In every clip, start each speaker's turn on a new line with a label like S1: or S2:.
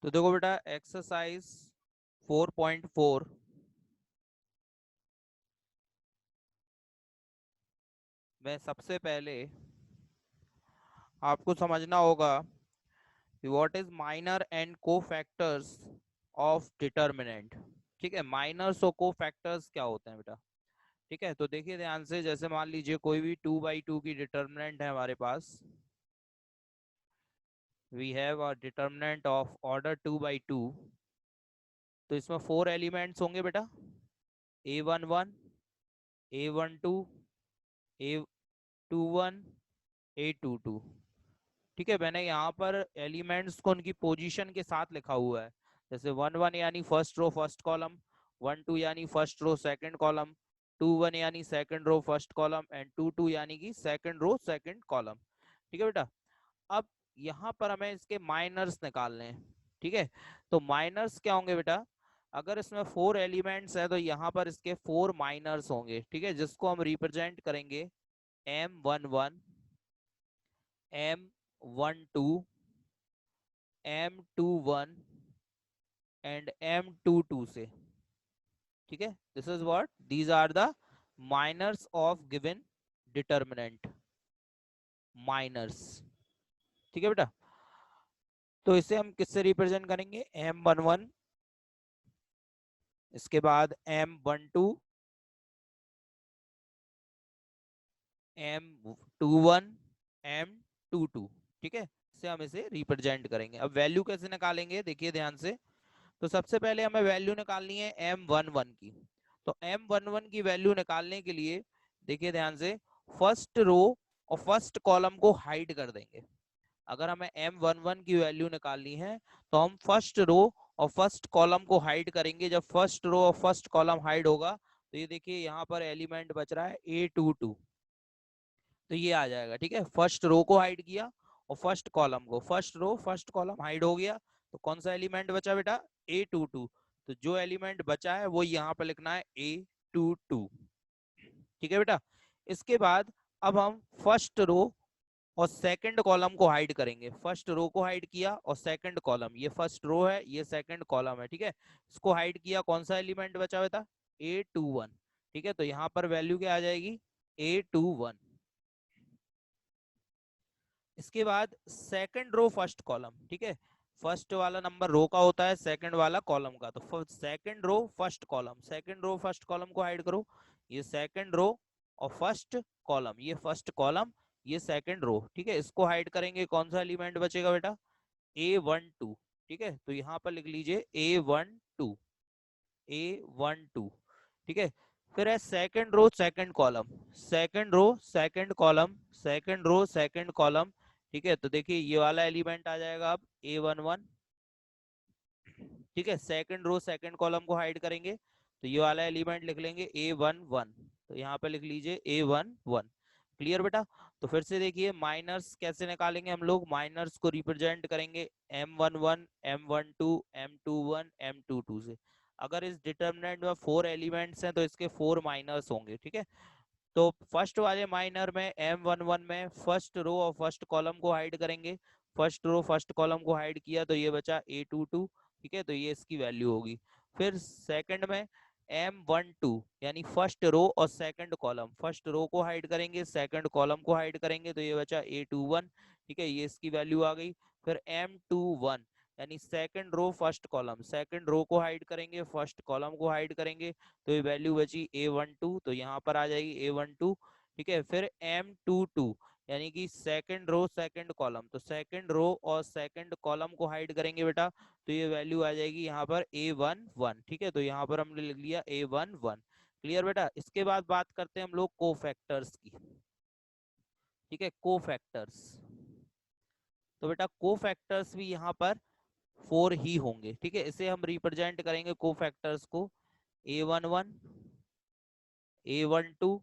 S1: तो देखो बेटा एक्सरसाइज 4.4 में सबसे पहले आपको समझना होगा कि what is minor and cofactors of determinant. ठीक है, माइनर्स और कोफैक्टर्स क्या होते हैं बेटा। ठीक है, तो देखिए ध्यान से, जैसे मान लीजिए कोई भी 2/2 की डिटर्मिनेंट है हमारे पास। We have a determinant of order 2/2। तो इसमें 4 एलिमेंट्स होंगे बेटा, A11, A12, A21, A22। ठीक है, मैंने यहाँ पर एलिमेंट्स को उनकी पोजीशन के साथ लिखा हुआ है। जैसे 1 1 यानी फर्स्ट रो फर्स्ट कॉलम, 1 2 यानी फर्स्ट रो सेकंड कॉलम, 2 1 यानी second row first column and 2 2 यानी कि सेकंड रो सेकंड कॉलम। ठीक है बेटा, अब यहाँ पर हमें इसके माइनर्स निकालने हैं। ठीक है, तो माइनर्स क्या होंगे बेटा, अगर इसमें 4 एलिमेंट्स है तो यहाँ पर इसके 4 माइनर्स होंगे। ठीक है, जिसको हम रिप्रेजेंट करेंगे M11, M12, M21 and M22 से। ठीक है, this is what these are the minors of given determinant, minors. ठीक है बेटा, तो इसे हम किससे रिप्रेजेंट करेंगे, M11, इसके बाद M12, M21, M22। ठीक है, इससे हम इसे रिप्रेजेंट करेंगे। अब वैल्यू कैसे निकालेंगे, देखिए ध्यान से। तो सबसे पहले हमें वैल्यू निकालनी है M11 की। तो M11 की वैल्यू निकालने के लिए देखिए ध्यान से, फर्स्ट रो और फर्स्ट कॉलम को हाइड कर देंगे। अगर हमें M11 की वैल्यू निकालनी है तो हम फर्स्ट रो और फर्स्ट कॉलम को हाइड करेंगे। जब फर्स्ट रो और फर्स्ट कॉलम हाइड होगा तो ये देखिए यहाँ पर एलिमेंट बच रहा है A22, तो ये आ जाएगा। ठीक है, फर्स्ट रो को हाइड किया और फर्स्ट कॉलम को, first row first column hide हो गया, तो कौन सा एलिमेंट बचा बेटा, A22। तो जो एलिमेंट बचा है वो यहाँ पर लिखना है A22। ठीक है बेटा, इसके बाद अब हम फर्स्ट रो और सेकंड कॉलम को हाइड करेंगे। फर्स्ट रो को हाइड किया और सेकंड कॉलम, ये फर्स्ट रो है ये सेकंड कॉलम है। ठीक है, इसको हाइड किया, कौन सा एलिमेंट बचा हुआ था, A21। ठीक है, तो यहाँ पर वैल्यू क्या आ जाएगी, A21। इसके बाद सेकंड रो फर्स्ट कॉलम। ठीक है, फर्स्ट वाला नंबर रो का होता है, सेकंड वाला कॉलम का। तो second row first column, second row first column को हाइड करो। ये सेकंड रो और फर्स्ट कॉलम, ये फर्स्ट कॉलम, ये सेकंड रो। ठीक है, इसको हाइड करेंगे, कौन सा एलिमेंट बचेगा बेटा, A12। ठीक है, तो यहाँ पर लिख लीजिए A12, A12। ठीक है, फिर है second row second column, second row second column, second row second column. ठीक है, तो देखिए ये वाला एलिमेंट आ जाएगा अब A11। ठीक है, सेकंड रो सेकंड कॉलम को हाइड करेंगे तो ये वाला एलिमेंट लिख लेंगे A11। तो यहाँ पे लिख लीजिए A11। क्लियर बेटा, तो फिर से देखिए माइनर्स कैसे निकालेंगे हम लोग, माइनर्स को रिप्रेजेंट करेंगे M11, M12, M21, M22 से। अगर इस डिटर्मिनेंट में 4 एलिमेंट्स हैं तो इसके 4 माइनर्स होंगे। ठीक है, तो फर्स्ट वाले माइनर में M11 में फर्स्ट रो और फर्स्ट कॉलम को हाइड करेंगे। फर्स्ट रो फर्स्ट कॉलम को हाइड किया तो ये बचा A22। ठीक है, तो ये इसकी वैल्यू होगी। फिर सेकंड में M12 यानी फर्स्ट रो और सेकंड कॉलम, फर्स्ट रो को हाइड करेंगे सेकंड कॉलम को हाइड करेंगे तो ये बचा A21। ठीक है, ये इसकी वैल्यू आ गई। फिर M21 यानी second row first column, second row को हाइड करेंगे फर्स्ट कॉलम को हाइड करेंगे तो ये वैल्यू बची A12, तो यहाँ पर आ जाएगी A12। ठीक है, फिर M22 यानी कि सेकंड रो सेकंड कॉलम, तो सेकंड रो और सेकंड कॉलम को हाइड करेंगे बेटा तो ये वैल्यू आ जाएगी यहाँ पर A11। ठीक है, तो यहाँ पर हमने लिख लिया A11। क्लियर बेटा, इसके बाद बात करते हैं हम लोग कोफैक्टर्स की। ठीक है, कोफैक्टर्स, तो बेटा कोफैक्टर्स भी यहाँ पर 4 ही होंगे। ठीक है, इसे हम रिप्रेजेंट करेंगे कोफैक्टर्स को A11, A12,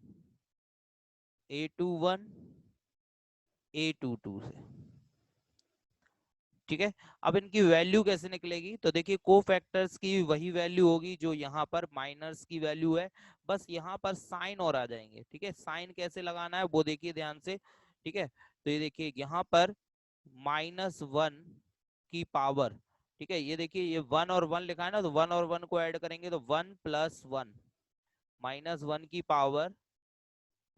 S1: A21, A22 से। ठीक है, अब इनकी वैल्यू कैसे निकलेगी, तो देखिए कोफैक्टर्स की वही वैल्यू होगी जो यहाँ पर माइनर्स की वैल्यू है, बस यहाँ पर साइन और आ जाएंगे। ठीक है, साइन कैसे लगाना है वो देखिए ध्यान से। ठीक है, तो ये देखिए यहाँ पर -1 की पावर ठीक है, ये देखिए ये 1 और 1 लिखा है ना, तो 1 और 1 को ऐड करेंगे तो 1 प्लस 1 माइनस 1 की पावर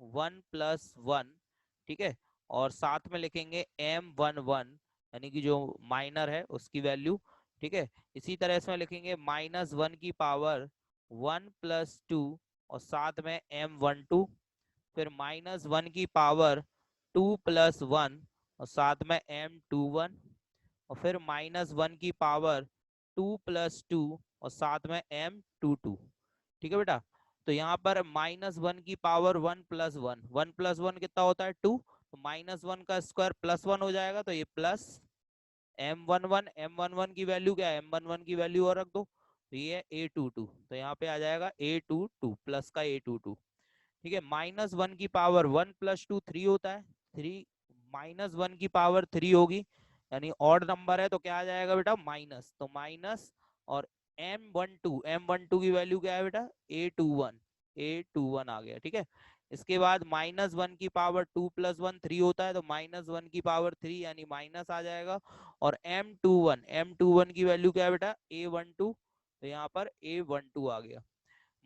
S1: 1 प्लस 1, ठीक है। और साथ में लिखेंगे M11 यानी कि जो माइनर है उसकी वैल्यू, ठीक है। इसी तरह इसमें लिखेंगे माइनस 1 की पावर 1 प्लस 2 और साथ में M12, फिर माइनस 1 की पावर 2 प्लस 1 और साथ में M21, और फिर माइनस 1 की पावर 2 प्लस 2 और साथ में M22, ठीक है बेटा। तो यहाँ पर माइनस 1 की पावर 1 प्लस 1, 1 प्लस 1 कितना होता है 2, तो माइनस 1 का स्क्वायर प्लस 1 हो जाएगा, तो ये प्लस M11, M11 की वैल्यू क्या है, M11 की वैल्यू और रख दो, तो ये है A22, तो यहाँ पे आ जाएगा A22 प्लस का A22, ठीक है। माइनस 1 की पावर 1 प्लस 2 3 होता है, 3 माइनस 1 की पावर 3 होगी, यानी ऑड नंबर है तो क्या आ जाएगा बेटा माइनस, तो माइनस, और M12 की वैल्यू क्या है बेटा A21 आ गया, ठीक है। इसके बाद माइनस 1 की पावर 2 प्लस 1 3 होता है, तो माइनस 1 की पावर 3 यानी माइनस आ जाएगा, और M21 की वैल्यू क्या है बेटा A12, तो यहाँ पर A12 आ गया।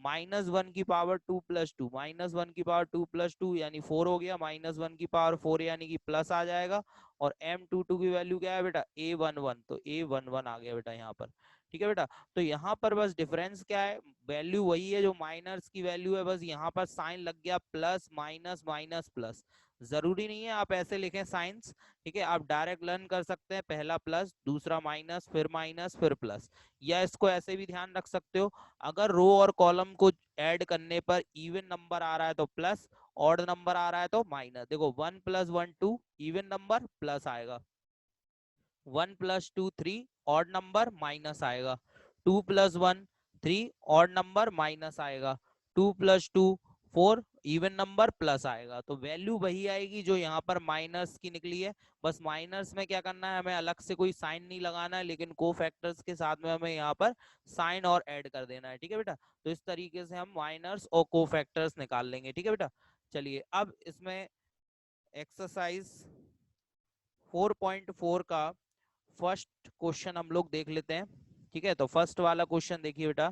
S1: माइनस 1 की पावर 2 प्लस 2, माइनस 1 की पावर 2 प्लस 2 यानी 4 हो गया, माइनस 1 की पावर 4 यानी कि प्लस आ जाएगा, और M22 की वैल्यू क्या है बेटा A11, तो A11 आ गया बेटा यहाँ पर, ठीक है बेटा। तो यहाँ पर बस डिफरेंस क्या है, वैल्यू वही है जो माइनस की वैल्यू है, बस यहाँ पर साइन लग गया प्लस माइनस माइनस प्लस, जरूरी नहीं है आप ऐसे लिखें साइंस, ठीक है। आप डायरेक्ट लर्न कर सकते हैं, पहला प्लस दूसरा माइनस फिर प्लस, या इसको ऐसे भी ध्यान रख सकते हो, अगर रो और कॉलम को ऐड करने पर इवन नंबर आ रहा है तो प्लस, ऑड नंबर आ रहा है तो माइनस। देखो 1 प्लस 1 2 इवन नंबर प्लस आएगा, 1 प्लस 2 3 ऑड नंबर माइनस आएगा, 2 प्लस 1 3 ऑड नंबर माइनस आएगा, 2 प्लस 2 4 इवन नंबर प्लस आएगा। तो वैल्यू वही आएगी जो यहाँ पर माइनस की निकली है, बस माइनस में क्या करना है, हमें अलग से कोई साइन नहीं लगाना है, लेकिन को फैक्टर्स के साथ में हमें यहाँ पर साइन और ऐड कर देना है, ठीक है बेटा। तो इस तरीके से हम माइनस और को फैक्टर्स निकाल लेंगे, ठीक है बेटा। चलिए अब इसमें एक्सरसाइज 4.4 का फर्स्ट क्वेश्चन हम लोग देख लेते हैं, ठीक है। तो फर्स्ट वाला क्वेश्चन देखिए बेटा,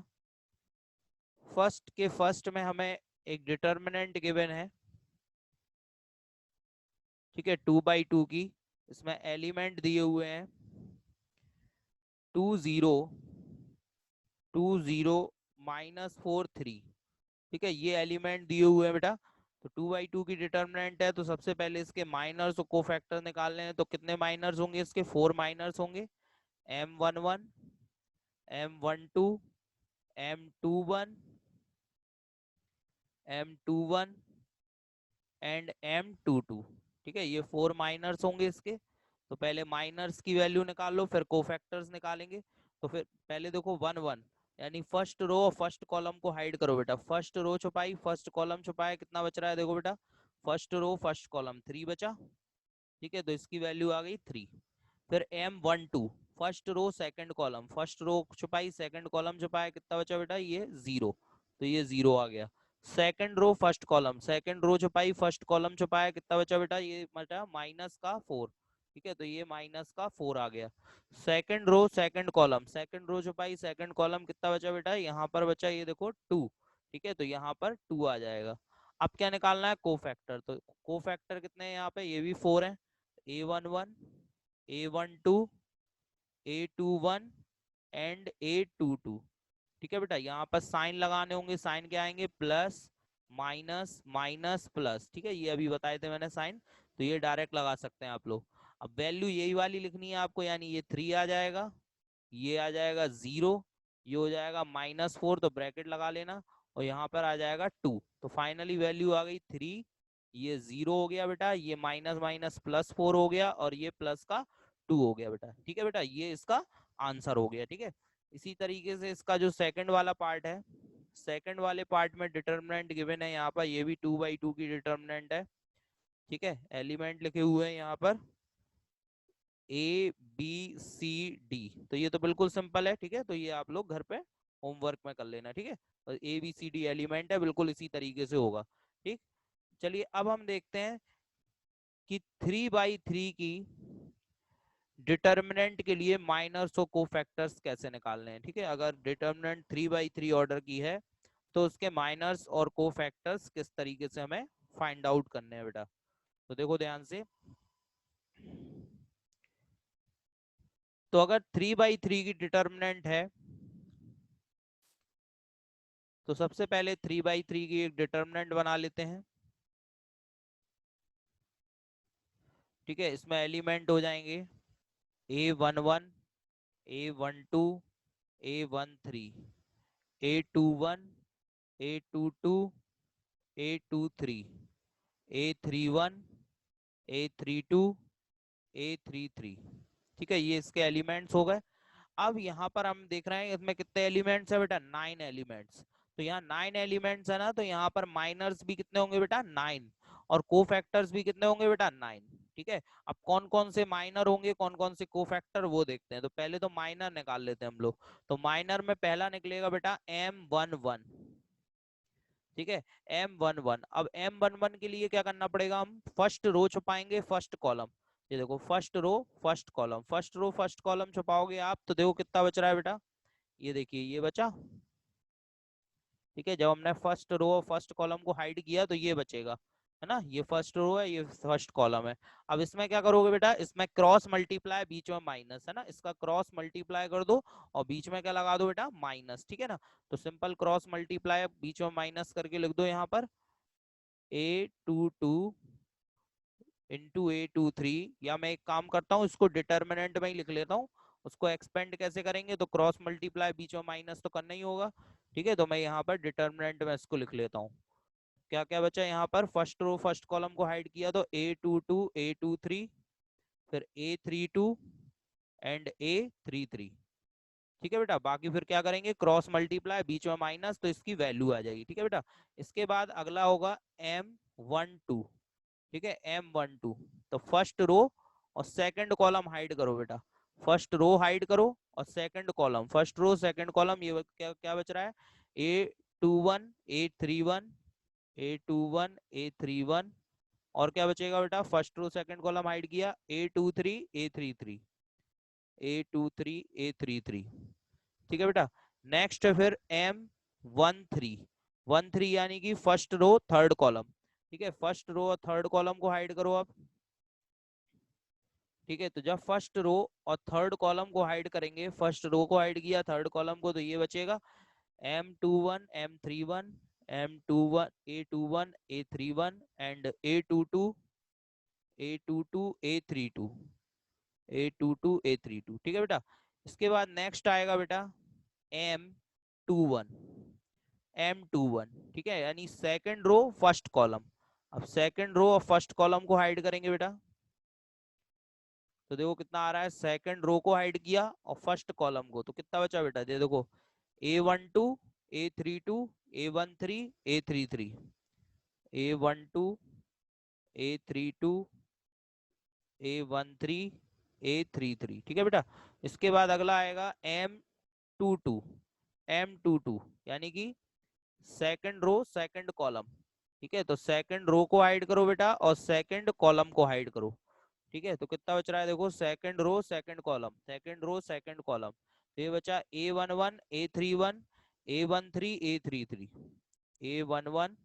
S1: फर्स्ट के फर्स्ट में हमें एक डिटर्मिनेंट गिवन है, ठीक है, 2/2 की, इसमें एलिमेंट दिए हुए हैं 2 0 -4 3, ठीक है, ये एलिमेंट दिए हुए हैं बेटा। तो 2/2 की डिटर्मिनेंट है, तो सबसे पहले इसके माइनर्स और कोफैक्टर निकालने हैं, तो कितने माइनर्स होंगे इसके 4 माइनर्स होंगे, M11 M12 M21 M21 and M22, ठीक है, ये 4 माइनर्स होंगे इसके। तो पहले माइनर्स की वैल्यू निकाल लो, फिर कोफैक्टर्स निकालेंगे। तो फिर पहले देखो 1 1 यानी फर्स्ट रो और फर्स्ट कॉलम को हाइड करो बेटा, फर्स्ट रो छुपाई फर्स्ट कॉलम छुपाया, कितना बच रहा है देखो बेटा, फर्स्ट रो फर्स्ट कॉलम 3 बचा, ठीक है, तो इसकी वैल्यू आ गई 3। फिर M12 first row second column, first row छुपाई सेकंड कॉलम छुपाया, कितना बचा बेटा ये 0, तो ये 0 आ गया। Second row first column, second row छुपाई फर्स्ट कॉलम छुपाया, कितना बचा बेटा ये बचा माइनस का 4, ठीक है, तो ये माइनस का 4 आ गया। Second row second column, second row छुपाई सेकंड कॉलम, कितना बचा बेटा यहाँ पर बचा ये देखो 2, ठीक है, तो यहाँ पर 2 आ जाएगा। अब क्या निकालना है कोफैक्टर, तो कोफैक्टर कितने हैं यहाँ पे, ये भी 4 है, A11 A12 A21 and A22, ठीक है बेटा। यहाँ पर साइन लगाने होंगे, साइन क्या आएंगे प्लस माइनस माइनस प्लस, ठीक है, ये अभी बताए थे मैंने साइन, तो ये डायरेक्ट लगा सकते हैं आप लोग। अब वैल्यू यही वाली लिखनी है आपको, यानी ये 3 आ जाएगा, ये आ जाएगा 0, ये हो जाएगा -4, तो ब्रैकेट लगा लेना, और यहाँ पर आ जाएगा 2, तो फाइनली वैल्यू आ गई 3, ये 0 हो गया बेटा, ये माइनस माइनस प्लस 4 हो गया, और ये प्लस का 2 हो गया बेटा, ठीक है बेटा, ये इसका आंसर हो गया, ठीक है। इसी तरीके से इसका जो सेकंड वाला पार्ट है, सेकंड वाले पार्ट में डिटर्मिनेंट गिवन है यहाँ पर, ये भी 2/2 की डिटर्मिनेंट है, ठीक है, एलिमेंट लिखे हुए हैं यहाँ पर ABCD, तो ये तो बिल्कुल सिंपल है, ठीक है, तो ये आप लोग घर पे होमवर्क में कर लेना, ठीक है, और ABCD एलिमेंट है, बिल्कुल इसी तरीके से होगा, ठीक। चलिए अब हम देखते हैं कि 3/3 की डिटर्मिनेंट के लिए माइनर्स और कोफैक्टर्स कैसे निकालने हैं, ठीक है। अगर डिटर्मिनेंट 3/3 ऑर्डर की है तो उसके माइनर्स और कोफैक्टर्स किस तरीके से हमें फाइंड आउट करने हैं बेटा। तो देखो ध्यान से, तो अगर 3/3 की डिटर्मिनेंट है तो सबसे पहले 3/3 की एक डिटर्मिनेंट बना लेते हैं, ठीक है। इसमें एलिमेंट हो जाएंगे A11, A12, A13, A21, A22, A23, A31, A32, A33, ठीक है। ये इसके एलिमेंट्स हो गए। अब यहाँ पर हम देख रहे हैं इसमें कितने एलिमेंट्स है बेटा, 9 एलिमेंट्स। तो यहाँ 9 एलिमेंट्स है ना, तो यहाँ पर माइनर्स भी कितने होंगे बेटा, 9, और कोफैक्टर्स भी कितने होंगे बेटा, 9, ठीक है। अब कौन कौन से माइनर होंगे, कौन कौन से कोफैक्टर, वो देखते हैं। तो पहले तो माइनर निकाल लेते हैं हम लोग। तो माइनर में पहला निकलेगा बेटा M11, ठीक है, M11। अब M11 के लिए क्या करना पड़ेगा, हम फर्स्ट रो छुपाएंगे, फर्स्ट कॉलम। ये देखो, first row first column, first row first column छुपाओगे आप, तो देखो कितना बच रहा है बेटा, ये देखिए ये बचा, ठीक है। जब हमने फर्स्ट रो और फर्स्ट कॉलम को हाइड किया तो ये बचेगा, है ना। ये फर्स्ट रो है, ये फर्स्ट कॉलम है। अब इसमें क्या करोगे बेटा, इसमें क्रॉस मल्टीप्लाई, बीच में माइनस है ना, इसका क्रॉस मल्टीप्लाई कर दो और बीच में क्या लगा दो बेटा, माइनस, ठीक है ना। तो सिंपल क्रॉस मल्टीप्लाई बीच में माइनस करके लिख दो यहाँ पर A22 इंटू A23, या मैं एक काम करता हूँ, इसको डिटर्मिनेंट में ही लिख लेता हूँ। उसको एक्सपेंड कैसे करेंगे, तो क्रॉस मल्टीप्लाई बीच में माइनस तो करना ही होगा, ठीक है। तो मैं यहाँ पर डिटर्मिनेंट में इसको लिख लेता हूँ। क्या क्या बचा यहाँ पर, फर्स्ट रो फर्स्ट कॉलम को हाइड किया तो A22, A23, फिर A32 एंड A33, ठीक है बेटा। बाकी फिर क्या करेंगे, क्रॉस मल्टीप्लाई बीच में माइनस, तो इसकी वैल्यू आ जाएगी, ठीक है बेटा। इसके बाद अगला होगा M12, ठीक है, M12। तो फर्स्ट रो और सेकंड कॉलम हाइड करो बेटा, फर्स्ट रो हाइड करो और second column, first row second column, ये क्या क्या बच रहा है, A21, A31, A21, A31, और क्या बचेगा बेटा, first row second column hide किया, A23, A33, A23, A33, ठीक है बेटा। नेक्स्ट है फिर M13, यानी कि फर्स्ट रो थर्ड कॉलम, ठीक है। फर्स्ट रो और थर्ड कॉलम को हाइड करो अब, ठीक है। तो जब फर्स्ट रो और थर्ड कॉलम को हाइड करेंगे, फर्स्ट रो को हाइड किया, थर्ड कॉलम को, तो ये बचेगा M21, M31, M21, A21, A31 and A22, A22, A32, A22, A32, ठीक है बेटा। इसके बाद नेक्स्ट आएगा बेटा M21, M21, ठीक है, यानी सेकंड रो फर्स्ट कॉलम। अब सेकंड रो और फर्स्ट कॉलम को हाइड करेंगे बेटा, तो देखो कितना आ रहा है, सेकंड रो को हाइड किया और फर्स्ट कॉलम को, तो कितना बचा बेटा, ये देखो A12, A32, A13, A33, A12, A32, A13, A33, ठीक है बेटा। इसके बाद अगला आएगा M22, M22 यानी कि सेकंड रो सेकंड कॉलम, ठीक है। तो सेकंड रो को हाइड करो बेटा और सेकंड कॉलम को हाइड करो, ठीक है। तो कितना बच रहा है, देखो second row second column, second row second column, तो ये बचा A11, A31, A13, A33, A11,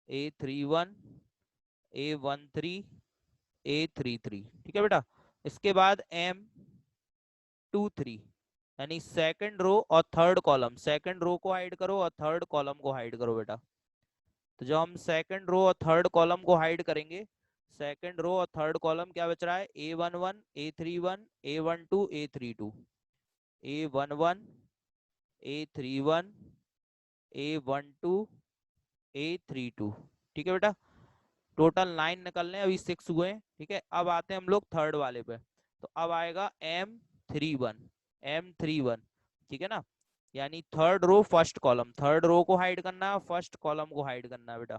S1: A31, A13, A33, ठीक है बेटा। इसके बाद M23 यानी सेकंड रो और थर्ड कॉलम, सेकंड रो को हाइड करो और थर्ड कॉलम को हाइड करो बेटा। तो जब हम सेकंड रो और थर्ड कॉलम को हाइड करेंगे, सेकंड रो और थर्ड कॉलम क्या बच रहा है, A11, A31, A12, A32, A11, A31, A12, A32, ठीक है बेटा। टोटल 9 निकलने, अभी 6 हुए हैं, ठीक है। अब आते हैं हम लोग थर्ड वाले पे, तो अब आएगा M31, M31, ठीक है ना, यानी third row first column, third row को हाइड करना है, फर्स्ट कॉलम को हाइड करना है बेटा।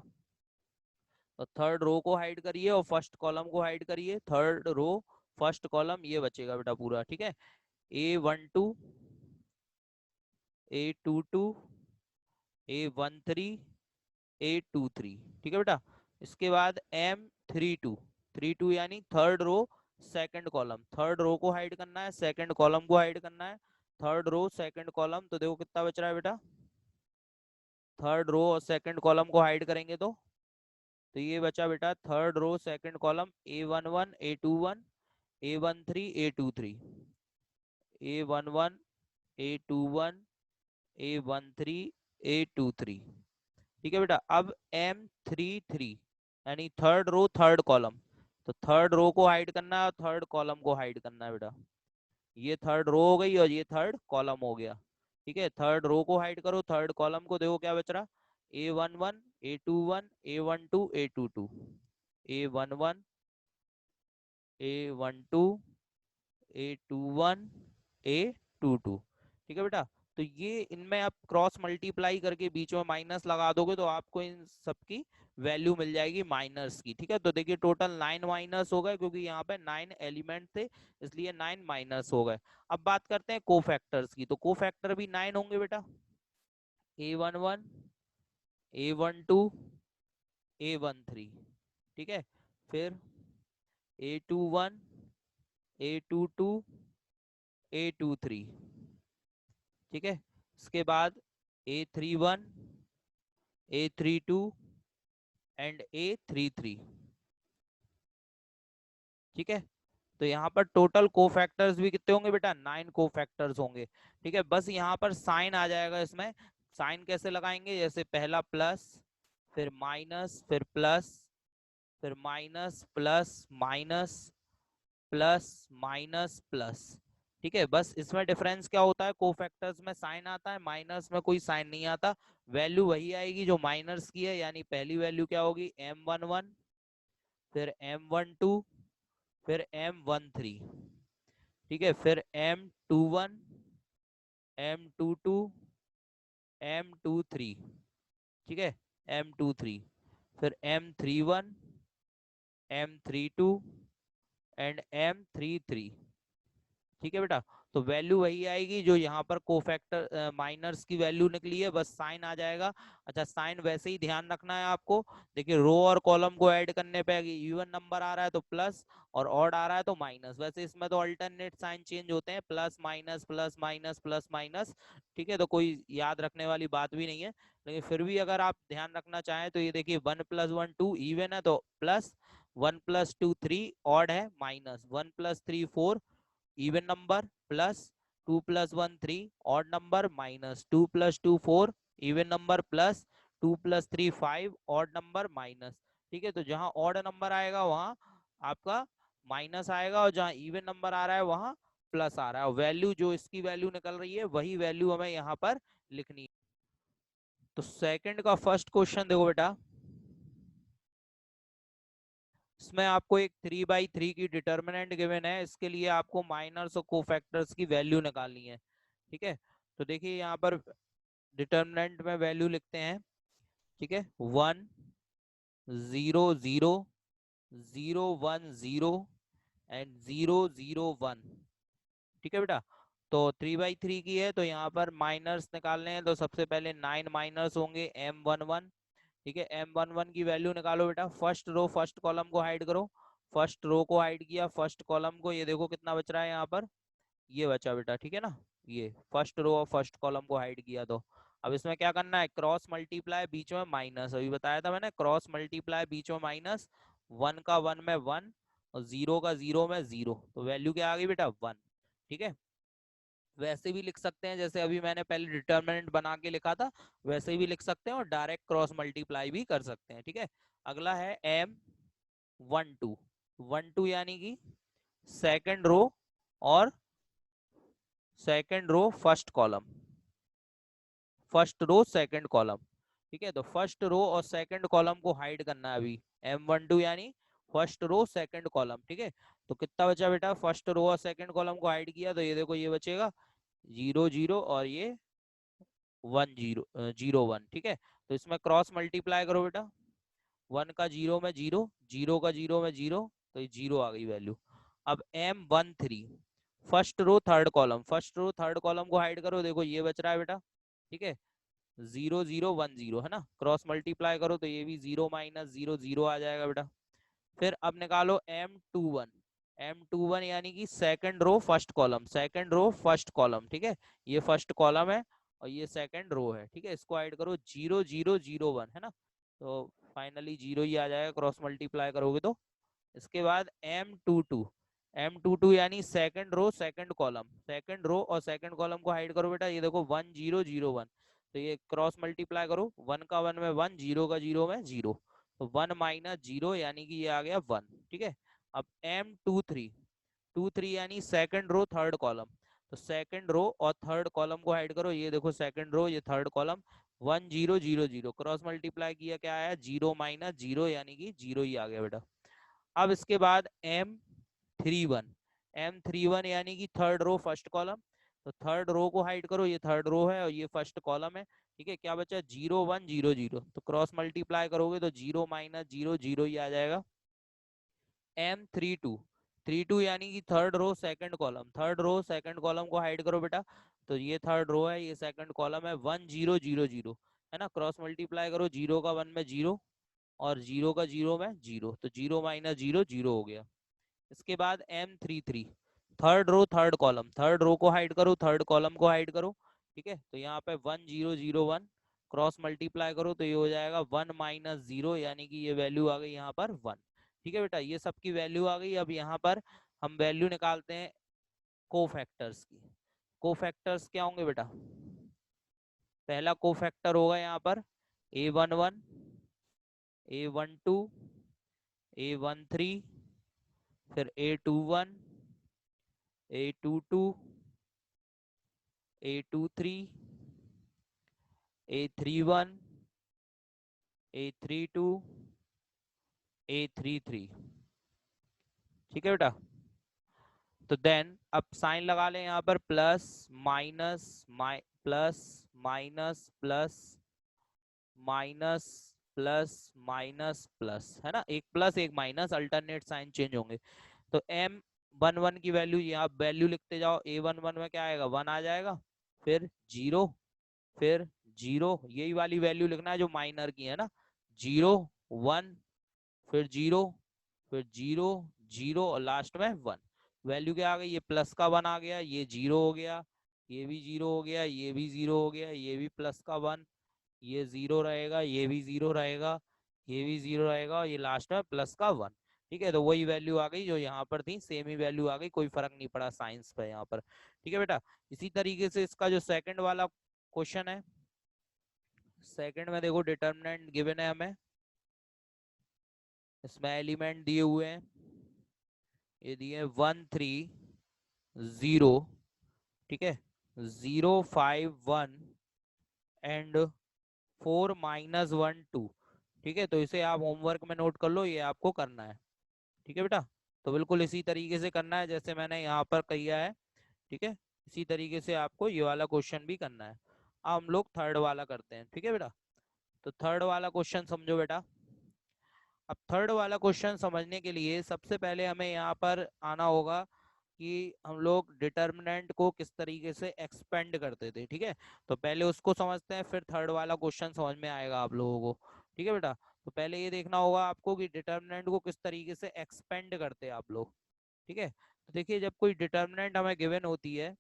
S1: तो थर्ड रो को हाइड करिए और फर्स्ट कॉलम को हाइड करिए, थर्ड रो फर्स्ट कॉलम ये बचेगा बेटा पूरा, ठीक है। A12, A22, A13, A23, ठीक है बेटा। इसके बाद M32, 32 यानी third row second column, third row को हाइड करना है, सेकंड कॉलम को हाइड करना है, थर्ड रो सेकंड कॉलम, तो देखो कितना बच रहा है बेटा, थर्ड रो और सेकंड कॉलम को हाइड करेंगे तो ये बचा बेटा third row second column A11 A21 A13 A23 A11 A21 A13 A23, ठीक है बेटा। अब M33 यानी थर्ड रो थर्ड कॉलम, तो थर्ड रो को हाइड करना है और थर्ड कॉलम को हाइड करना है बेटा। ये थर्ड रो हो गई और ये थर्ड कॉलम हो गया, ठीक है। थर्ड रो को हाइड करो, थर्ड कॉलम को देखो क्या बच रहा, A11 A21 A12 A22 A11 A12 A21 A22, ठीक है बेटा। तो ये इनमें आप क्रॉस मल्टीप्लाई करके बीच में माइनस लगा दोगे तो आपको इन सबकी वैल्यू मिल जाएगी माइनस की, ठीक है। तो देखिए टोटल 9 माइनस हो गए क्योंकि यहाँ पे 9 एलिमेंट थे इसलिए 9 माइनस हो गए। अब बात करते हैं कोफैक्टर्स की, तो कोफैक्टर भी 9 होंगे बेटा, A11 A12 A13, ठीक है। फिर A21 A22 A23, ठीक है। इसके बाद A31 A32 एंड A33, ठीक है। तो यहाँ पर टोटल कोफैक्टर्स भी कितने होंगे बेटा, 9 कोफैक्टर्स होंगे, ठीक है। बस यहाँ पर साइन आ जाएगा इसमें, साइन कैसे लगाएंगे, जैसे पहला प्लस फिर माइनस फिर प्लस फिर minus plus minus plus minus plus, ठीक है। बस इसमें डिफरेंस क्या होता है, कोफैक्टर्स में साइन आता है, माइनस में कोई साइन नहीं आता, वैल्यू वही आएगी जो माइनस की है। यानी पहली वैल्यू क्या होगी M11 फिर M12 फिर M13, ठीक है। फिर M21 M22 M23, ठीक है, M23, फिर M31 M32 एंड M33, ठीक है बेटा। तो वैल्यू वही आएगी जो यहाँ पर कोफैक्टर माइनर्स की वैल्यू निकली है, बस साइन आ जाएगा। अच्छा साइन वैसे ही ध्यान रखना है आपको, देखिए रो और कॉलम को ऐड करने पे इवन नंबर आ रहा है तो प्लस और ऑड आ रहा है तो माइनस, वैसे इसमें तो अल्टरनेट साइन चेंज होते हैं, plus minus plus minus plus minus, ठीक है। तो कोई याद रखने वाली बात भी नहीं है, लेकिन फिर भी अगर आप ध्यान रखना चाहें तो ये देखिए 1+1 2 इवन है तो प्लस, 1+2 3 ऑड है minus, 1+3 4 even number plus, 2+1 3 odd number minus, 2+2 4 even number plus, 2+3 5 odd number minus, ठीक है। तो जहां ऑड नंबर आएगा वहां आपका माइनस आएगा और जहां इवन नंबर आ रहा है वहां प्लस आ रहा है, वैल्यू जो इसकी वैल्यू निकल रही है वही वैल्यू हमें यहाँ पर लिखनी है। तो सेकंड का फर्स्ट क्वेश्चन देखो बेटा, इसमें आपको एक 3/3 की डिटर्मिनेंट गिवन है, इसके लिए आपको माइनर्स और कोफैक्टर्स की वैल्यू निकालनी है, ठीक है। तो देखिए यहाँ पर डिटर्मिनेंट में वैल्यू लिखते हैं, ठीक है, 1 0 0 0 1 0 एंड 0 0 1, ठीक है बेटा। तो 3/3 की है तो यहाँ पर माइनर्स निकालने हैं, तो सबसे पहले 9 माइनर्स होंगे M11, ठीक है। M11 की वैल्यू निकालो बेटा, फर्स्ट रो फर्स्ट कॉलम को हाइड करो, फर्स्ट रो को हाइड किया, फर्स्ट कॉलम को, ये देखो कितना बच रहा है यहाँ पर, ये बचा बेटा, ठीक है ना। ये फर्स्ट रो और फर्स्ट कॉलम को हाइड किया, तो अब इसमें क्या करना है, क्रॉस मल्टीप्लाई बीच में माइनस, अभी बताया था मैंने, क्रॉस मल्टीप्लाई बीच में माइनस, 1 का 1 में 1 और 0 का 0 में 0, तो वैल्यू क्या आ गई बेटा 1, ठीक है। वैसे भी लिख सकते हैं जैसे अभी मैंने पहले डिटर्मिनेंट बना के लिखा था, वैसे भी लिख सकते हैं और डायरेक्ट क्रॉस मल्टीप्लाई भी कर सकते हैं, ठीक है। अगला है M12 यानी कि सेकंड रो और second row first column, first row second column, ठीक है। तो फर्स्ट रो और सेकंड कॉलम को हाइड करना है अभी, M12 यानी फर्स्ट रो सेकंड कॉलम, ठीक है। तो कितना बचा बेटा, फर्स्ट रो और सेकंड कॉलम को हाइड किया तो ये देखो ये बचेगा 0 0 और ये 1 0 0 1, ठीक है। तो इसमें क्रॉस मल्टीप्लाई करो बेटा, 1 का 0 में 0, 0 का 0 में 0, तो ये 0 आ गई वैल्यू। अब M13 first row third column, first row third column को हाइड करो, देखो ये बच रहा है बेटा, ठीक है, 0 0 1 0 है ना, क्रॉस मल्टीप्लाई करो तो ये भी 0 - 0 0 आ जाएगा बेटा। फिर अब निकालो M21, M21 यानी कि second row first column, second row first column, ठीक है, ये फर्स्ट कॉलम है और ये सेकंड रो है, ठीक है। इसको ऐड करो 0001 है ना, तो फाइनली 0 ही आ जाएगा, क्रॉस मल्टीप्लाई करोगे तो। इसके बाद M22, M22 यानी second row second column, second row और सेकंड कॉलम को हाइड करो बेटा, ये देखो 1001, तो ये क्रॉस मल्टीप्लाई करो, 1 का 1 में 1, 0 का 0 में 0, तो 1 माइनस 0 यानी कि ये आ गया 1, ठीक है। अब M23, 23 यानी सेकंड रो थर्ड कॉलम, तो सेकंड रो और थर्ड कॉलम को हाइड करो, ये देखो सेकंड रो ये थर्ड कॉलम, 1000, क्रॉस मल्टीप्लाई किया क्या आया, 0 माइनस 0 यानी कि 0 ही आ गया बेटा। अब इसके बाद M31, M31 यानी कि थर्ड रो फर्स्ट कॉलम, तो थर्ड रो को हाइड करो, ये थर्ड रो है और ये फर्स्ट कॉलम है, ठीक है। क्या बचा, 0100, तो क्रॉस मल्टीप्लाई करोगे तो 0 माइनस 0 0 ही आ जाएगा। M32, 32 यानी कि third row second column, third row second column को हाइड करो बेटा, तो ये थर्ड रो है, ये सेकंड कॉलम है, 1000 है ना, क्रॉस मल्टीप्लाई करो, 0 का 1 में 0 और 0 का 0 में 0, तो 0 माइनस 0 0 हो गया। इसके बाद M33, third row third column, third row को हाइड करो, थर्ड कॉलम को हाइड करो, ठीक है। तो यहाँ पे 1001 क्रॉस मल्टीप्लाई करो तो ये हो जाएगा 1 माइनस 0 यानी कि ये वैल्यू आ गई यहाँ पर 1, ठीक है बेटा। ये सब की वैल्यू आ गई। अब यहाँ पर हम वैल्यू निकालते हैं कोफैक्टर्स की। कोफैक्टर्स क्या होंगे बेटा, पहला कोफैक्टर होगा यहाँ पर A11, A12, A13, फिर A21, A22, A23, A31, A32, A33, ठीक है बेटा। तो देन अब साइन लगा लें यहाँ पर, plus minus plus minus plus minus plus minus plus, है ना, एक प्लस एक माइनस, अल्टरनेट साइन चेंज होंगे। तो M11 की वैल्यू यहाँ वैल्यू लिखते जाओ, A11 में क्या आएगा, 1 आ जाएगा, फिर 0, फिर 0, यही वाली वैल्यू लिखना है जो माइनर की है ना, 0 1, फिर 0, फिर 0 0 और लास्ट में 1। वैल्यू क्या आ गई, ये प्लस का 1 आ गया, ये 0 हो गया, ये भी 0 हो गया, ये भी 0 हो गया, ये भी प्लस का 1, ये 0 रहेगा, ये भी 0 रहेगा, ये भी 0 रहेगा और ये लास्ट में प्लस का 1, ठीक है। तो वही वैल्यू आ गई जो यहाँ पर थी, सेम ही वैल्यू आ गई, कोई फर्क नहीं पड़ा साइंस पे यहाँ पर, ठीक है बेटा। इसी तरीके से इसका जो सेकंड वाला क्वेश्चन है, सेकंड में देखो डिटर्मिनेंट गिवन है हमें, इसमें एलिमेंट दिए हुए हैं, ये दिए 130, ठीक है, 051 एंड 4 - 1 2, ठीक है। तो इसे आप होमवर्क में नोट कर लो, ये आपको करना है, ठीक है बेटा। तो बिल्कुल इसी तरीके से करना है जैसे मैंने यहाँ पर किया है, ठीक है, इसी तरीके से आपको ये वाला क्वेश्चन भी करना है। अब हम लोग थर्ड वाला करते हैं, ठीक है बेटा। तो थर्ड वाला क्वेश्चन समझो बेटा। अब थर्ड वाला क्वेश्चन समझने के लिए सबसे पहले हमें यहाँ पर आना होगा कि हम लोग डिटर्मिनेंट को किस तरीके से एक्सपेंड करते थे, ठीक है। तो पहले उसको समझते हैं, फिर थर्ड वाला क्वेश्चन समझ में आएगा आप लोगों को, ठीक है बेटा। तो पहले ये देखना होगा आपको कि डिटर्मिनेंट को किस तरीके से एक्सपेंड करते हैं आप लोग, ठीक है। तो देखिए, जब कोई डिटर्मिनेंट हमें गिवन होती है,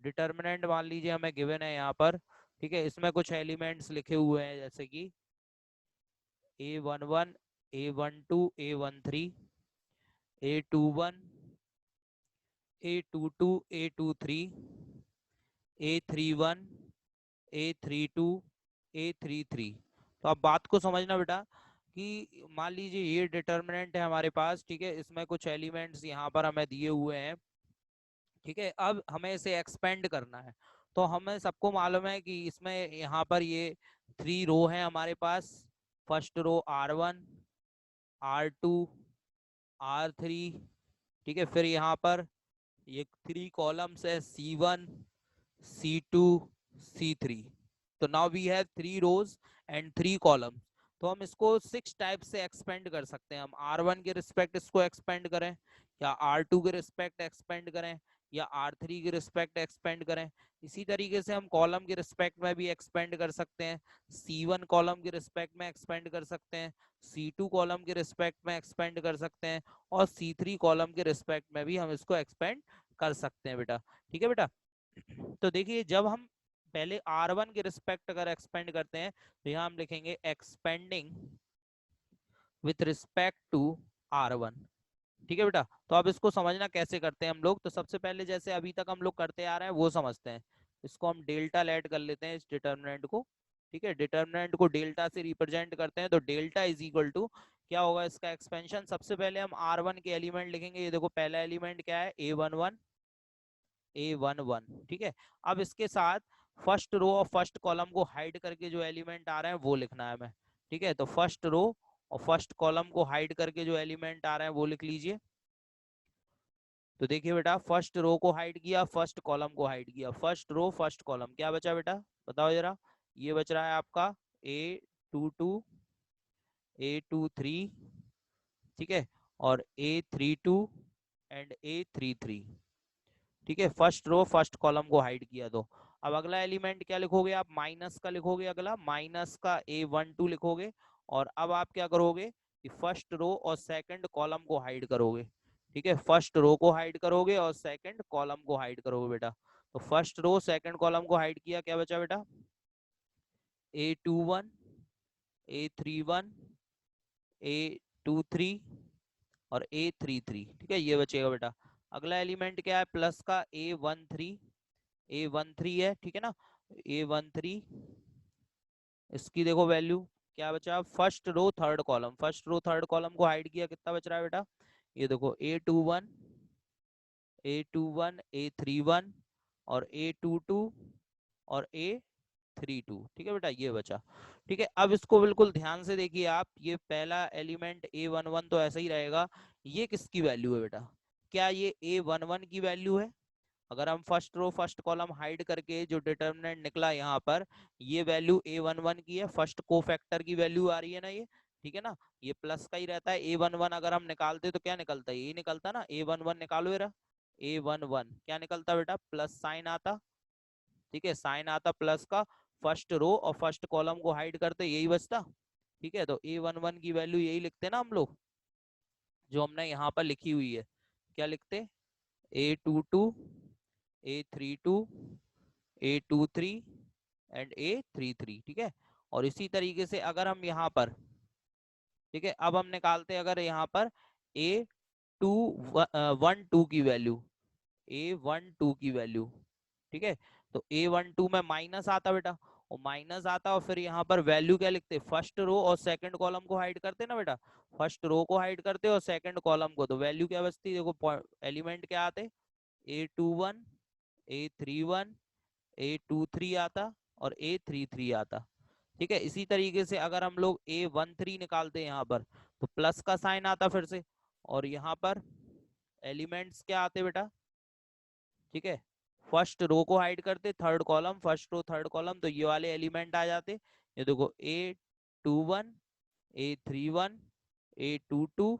S1: डिटर्मिनेंट मान लीजिए हमें गिवन है यहाँ पर, ठीक है, इसमें कुछ एलिमेंट्स लिखे हुए हैं जैसे कि A11, A12, A13, A21, A22, A23, A31, A32, A33। तो आप बात को समझना बेटा कि मान लीजिए ये डिटर्मिनेंट है हमारे पास, ठीक है, इसमें कुछ एलिमेंट्स यहाँ पर हमें दिए हुए हैं, ठीक है। अब हमें इसे एक्सपेंड करना है, तो हमें सबको मालूम है कि इसमें यहाँ पर ये 3 रो है हमारे पास, first row R1, R2, R3, ठीक है। फिर यहाँ पर ये 3 कॉलम्स है, C1, C2, C3। तो now we have 3 rows and 3 column. तो हम इसको 6 टाइप से एक्सपेंड कर सकते हैं। हम R1 के रिस्पेक्ट इसको एक्सपेंड करें, या R2 के रिस्पेक्ट एक्सपेंड करें, या R3 के रिस्पेक्ट एक्सपेंड करें। इसी तरीके से हम कॉलम के रिस्पेक्ट में भी एक्सपेंड कर सकते हैं। C1 कॉलम के रिस्पेक्ट में एक्सपेंड कर सकते हैं, C2 कॉलम के रिस्पेक्ट में एक्सपेंड कर सकते हैं, और C3 कॉलम के रिस्पेक्ट में भी हम इसको एक्सपेंड कर सकते हैं बेटा। ठीक है बेटा। तो देखिए जब हम पहले R1 के रिस्पेक्ट अगर एक्सपेंड करते हैं तो यहाँ हम लिखेंगे expanding with respect to R1। ठीक है बेटा। तो अब इसको समझना कैसे करते हैं हम लोग। तो सबसे पहले जैसे अभी तक हम लोग करते आ रहे हैं वो समझते हैं। इसको हम डेल्टा लेट कर लेते हैं, इस डिटर्मिनेंट को। ठीक है, डिटर्मिनेंट को डेल्टा से रिप्रेजेंट करते हैं, तो डेल्टा इज इक्वल टू क्या होगा इसका एक्सपेंशन। सबसे पहले हम R1 के एलिमेंट लिखेंगे। ये देखो पहला एलिमेंट क्या है, A11 A11। ठीक है, अब इसके साथ फर्स्ट रो और फर्स्ट कॉलम को हाइड करके जो एलिमेंट आ रहे हैं वो लिखना है हमें। ठीक है, तो फर्स्ट रो और फर्स्ट कॉलम को हाइड करके जो एलिमेंट आ रहे हैं वो लिख लीजिए। तो देखिए बेटा, फर्स्ट रो को हाइड किया, फर्स्ट कॉलम को हाइड किया, फर्स्ट रो फर्स्ट कॉलम, क्या बचा बेटा बताओ जरा। ये बच रहा है आपका A22 A23, ठीक है, और A32 एंड A33। ठीक है, फर्स्ट रो फर्स्ट कॉलम को हाइड किया। तो अब अगला एलिमेंट क्या लिखोगे आप, माइनस का लिखोगे, अगला माइनस का A12 लिखोगे। और अब आप क्या करोगे कि फर्स्ट रो और सेकंड कॉलम को हाइड करोगे। ठीक है, फर्स्ट रो को हाइड करोगे और सेकंड कॉलम को हाइड करोगे बेटा। तो फर्स्ट रो सेकंड कॉलम को हाइड किया, क्या बचा बेटा, A21 A31 A23 और A33। ठीक है, ये बचेगा बेटा। अगला एलिमेंट क्या है, प्लस का A13 है, ठीक है ना, A13। इसकी देखो वैल्यू क्या बचा, first row third column, first row third column को हाइड किया, कितना बच रहा है बेटा, ये देखो A21 A31 और A22 और A32। ठीक है बेटा, ये बचा। ठीक है, अब इसको बिल्कुल ध्यान से देखिए आप, ये पहला एलिमेंट A11 तो ऐसा ही रहेगा। ये किसकी वैल्यू है बेटा, क्या ये A11 की वैल्यू है। अगर हम first row first column hide करके जो डिटर्मिनेंट निकला यहाँ पर, ये वैल्यू A11 की है, फर्स्ट कोफैक्टर की वैल्यू आ रही है ना ये। ठीक है ना, ये प्लस का ही रहता है। A11 अगर हम निकालते तो क्या निकलता है, ये निकलता ना, A11 निकालो जरा। A11 क्या निकलता बेटा, प्लस साइन आता। ठीक है, साइन आता प्लस का, फर्स्ट रो और फर्स्ट कॉलम को हाइड करते यही बचता। ठीक है, तो A11 की वैल्यू यही लिखते ना हम लोग, जो हमने यहाँ पर लिखी हुई है। क्या लिखते, A22 A32 A23 and A33। ठीक है, और इसी तरीके से अगर हम यहाँ पर, ठीक है, अब हम निकालते हैं अगर यहाँ पर A12 की वैल्यू, A12 की वैल्यू। ठीक है, तो A12 में माइनस आता बेटा, और माइनस आता, और फिर यहाँ पर वैल्यू क्या लिखते, फर्स्ट रो और सेकंड कॉलम को हाइड करते ना बेटा, फर्स्ट रो को हाइड करते और सेकंड कॉलम को, तो वैल्यू क्या बचती, देखो एलिमेंट क्या आते, A21 A31 A23 आता और A33 आता। ठीक है, इसी तरीके से अगर हम लोग A13 निकालते हैं यहाँ पर, तो प्लस का साइन आता फिर से, और यहाँ पर एलिमेंट्स क्या आते बेटा। ठीक है, फर्स्ट रो को हाइड करते, third column, first row third column, तो ये वाले एलिमेंट आ जाते। ये देखो A21 A31 A22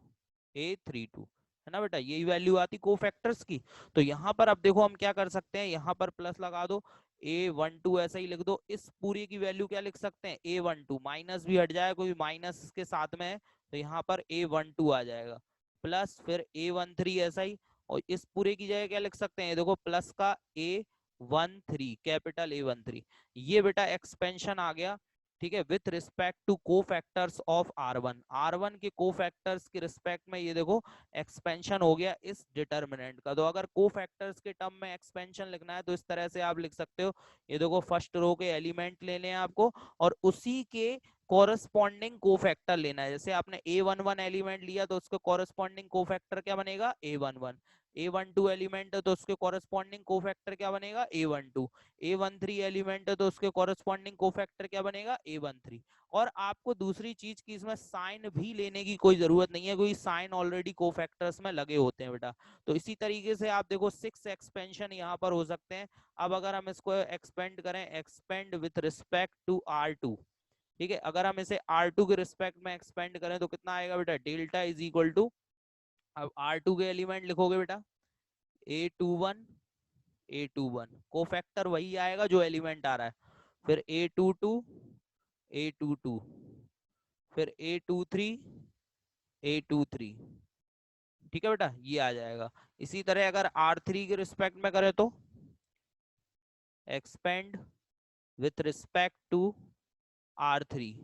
S1: A32, है ना बेटा, यही वैल्यू आती कोफैक्टर्स की। तो यहाँ पर अब देखो हम क्या कर सकते हैं, यहाँ पर प्लस लगा दो, A12 ऐसा ही लिख दो। इस पूरी की वैल्यू क्या लिख सकते हैं, A12, माइनस भी हट जाए, कोई माइनस के साथ में है तो यहाँ पर A12 आ जाएगा, प्लस फिर A13 ऐसा ही। और इस पूरे की जगह क्या लिख सकते हैं, देखो प्लस का A13, कैपिटल A13। ये बेटा एक्सपेंशन आ गया। ठीक है, with respect to cofactors of R1 के कोफैक्टर्स के रिस्पेक्ट में, ये देखो एक्सपेंशन हो गया इस डिटर्मिनेंट का। तो अगर कोफैक्टर्स के टर्म में एक्सपेंशन लिखना है तो इस तरह से आप लिख सकते हो। ये देखो फर्स्ट रो के एलिमेंट लेने हैं आपको, और उसी के कोरस्पॉन्डिंग कोफैक्टर लेना है। जैसे आपने A11 एलिमेंट लिया तो उसके कोरस्पॉन्डिंग कोफैक्टर क्या बनेगा, A11। A12 एलिमेंट है तो उसके कोरस्पॉन्डिंग कोफैक्टर क्या बनेगा, A12। A13 एलिमेंट है तो उसके कोरस्पॉन्डिंग कोफैक्टर क्या बनेगा, A13। और आपको दूसरी चीज की इसमें साइन भी लेने की कोई जरूरत नहीं है, कोई साइन ऑलरेडी कोफैक्टर्स में लगे होते हैं बेटा। तो इसी तरीके से आप देखो 6 एक्सपेंशन यहाँ पर हो सकते हैं। अब अगर हम इसको एक्सपेंड करें, expand with respect to R2। ठीक है, अगर हम इसे R2 के रिस्पेक्ट में एक्सपेंड करें तो कितना आएगा बेटा, डेल्टा इज इक्वल टू, अब R2 के एलिमेंट लिखोगे बेटा, A21 A21 कोफैक्टर वही आएगा जो एलिमेंट आ रहा है, फिर A22 A22, फिर A23 A23, ठीक है बेटा, ये आ जाएगा। इसी तरह अगर R3 के रिस्पेक्ट में करें तो expand with respect to R3,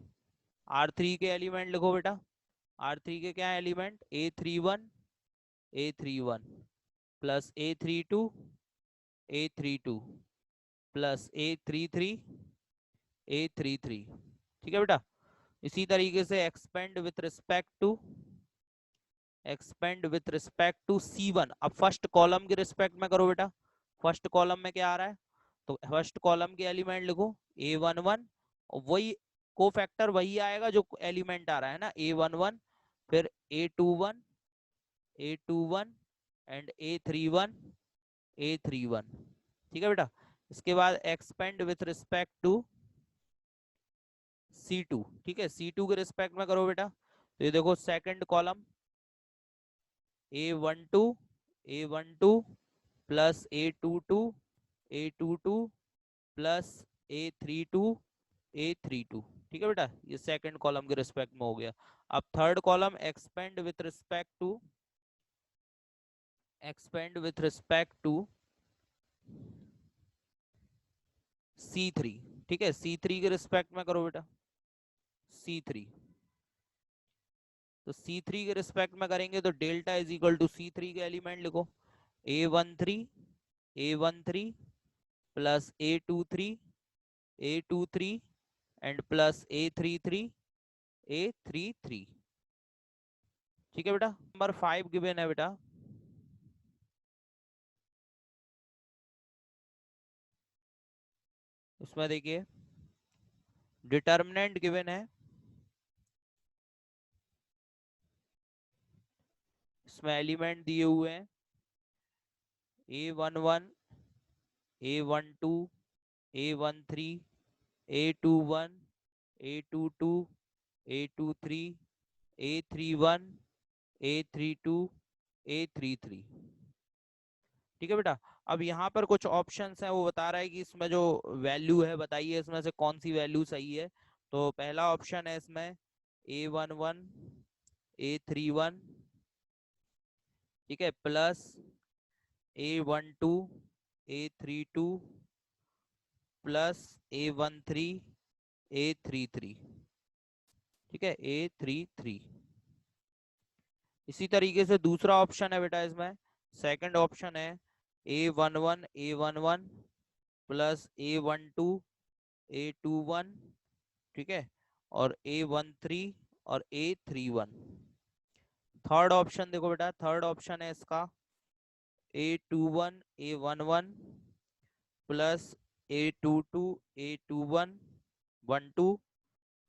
S1: R3 के एलिमेंट लिखो बेटा, R3 के क्या element, A31 plus A32 A32 plus A33 A33, ठीक है बेटा। इसी तरीके से expand with respect to C1, अब फर्स्ट कॉलम के रिस्पेक्ट में करो बेटा, फर्स्ट कॉलम में क्या आ रहा है, तो फर्स्ट कॉलम के एलिमेंट लिखो A11, और वही कोफैक्टर वही आएगा जो एलिमेंट आ रहा है ना A11, फिर A21 एंड A31, ठीक है बेटा। इसके बाद expand with respect to C2, ठीक है, C2 के रिस्पेक्ट में करो बेटा, तो ये देखो second column A12 plus A22 plus A32, ठीक है बेटा, ये सेकंड कॉलम के रिस्पेक्ट में हो गया। अब third column expand with respect to C3, ठीक है, C3 के रिस्पेक्ट में करो बेटा, C3, तो C3 के रिस्पेक्ट में करेंगे तो delta is equal to C3 के एलिमेंट लिखो A13 plus A23 and plus A33, ठीक है बेटा। नंबर 5 गिवन है बेटा, उसमें देखिए डिटर्मिनेंट गिवन है, इसमें एलिमेंट दिए हुए हैं A11 A12 A13 A21 A22 A23 A31 A32 A33, ठीक है बेटा। अब यहाँ पर कुछ ऑप्शंस हैं, वो बता रहा है कि इसमें जो वैल्यू है बताइए इसमें से कौन सी वैल्यू सही है। तो पहला ऑप्शन है इसमें A11 A31, ठीक है, plus A12 A32 plus A13 A33, ठीक है, A33। इसी तरीके से दूसरा ऑप्शन है बेटा, इसमें सेकंड ऑप्शन है A11 प्लस A12 A21, ठीक है, और A13 और A31। थर्ड ऑप्शन देखो बेटा, थर्ड ऑप्शन है इसका A21 A11 plus A22 A21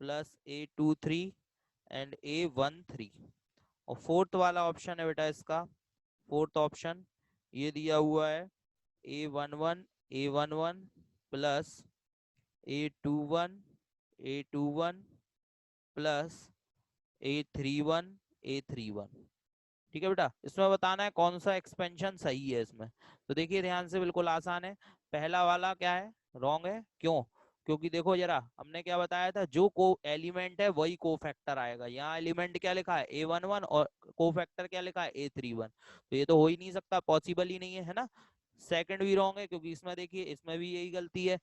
S1: plus A23 and A13। और फोर्थ वाला ऑप्शन है बेटा इसका, फोर्थ ऑप्शन ये दिया हुआ है A11 plus A21 plus A31, ठीक है बेटा। इसमें बताना है कौन सा एक्सपेंशन सही है इसमें। तो देखिए ध्यान से, बिल्कुल आसान है, पहला वाला क्या है, रॉन्ग है, क्यों, क्योंकि देखो जरा हमने क्या बताया था, जो को एलिमेंट है वही कोफैक्टर आएगा, यहाँ एलिमेंट क्या लिखा है A11 और कोफैक्टर क्या लिखा है A31, तो ये तो हो ही नहीं सकता, पॉसिबल ही नहीं है ना। सेकंड भी रॉन्ग है, क्योंकि इसमें देखिए इसमें भी यही गलती है,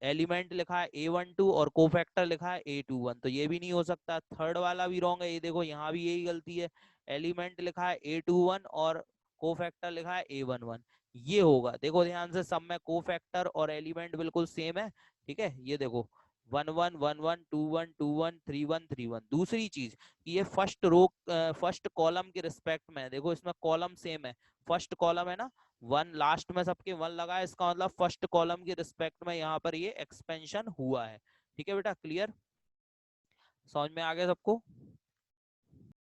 S1: एलिमेंट लिखा है A12 और कोफैक्टर लिखा है A21, तो ये भी नहीं हो सकता। थर्ड वाला भी रॉन्ग है, ये देखो यहाँ भी यही गलती है, एलिमेंट लिखा है A21 और कोफैक्टर लिखा है A11, ये होगा। देखो ध्यान से, सब में कोफैक्टर और एलिमेंट बिल्कुल सेम है, ठीक है, ये देखो 11 11 21 21 31 31। दूसरी चीज, ये फर्स्ट कॉलम के रिस्पेक्ट में, देखो इसमें कॉलम सेम है, फर्स्ट कॉलम है ना, वन लास्ट में सबके वन लगा है, इसका मतलब फर्स्ट कॉलम के रिस्पेक्ट में यहाँ पर ये एक्सपेंशन हुआ है, ठीक है बेटा, क्लियर, समझ में आ गया सबको।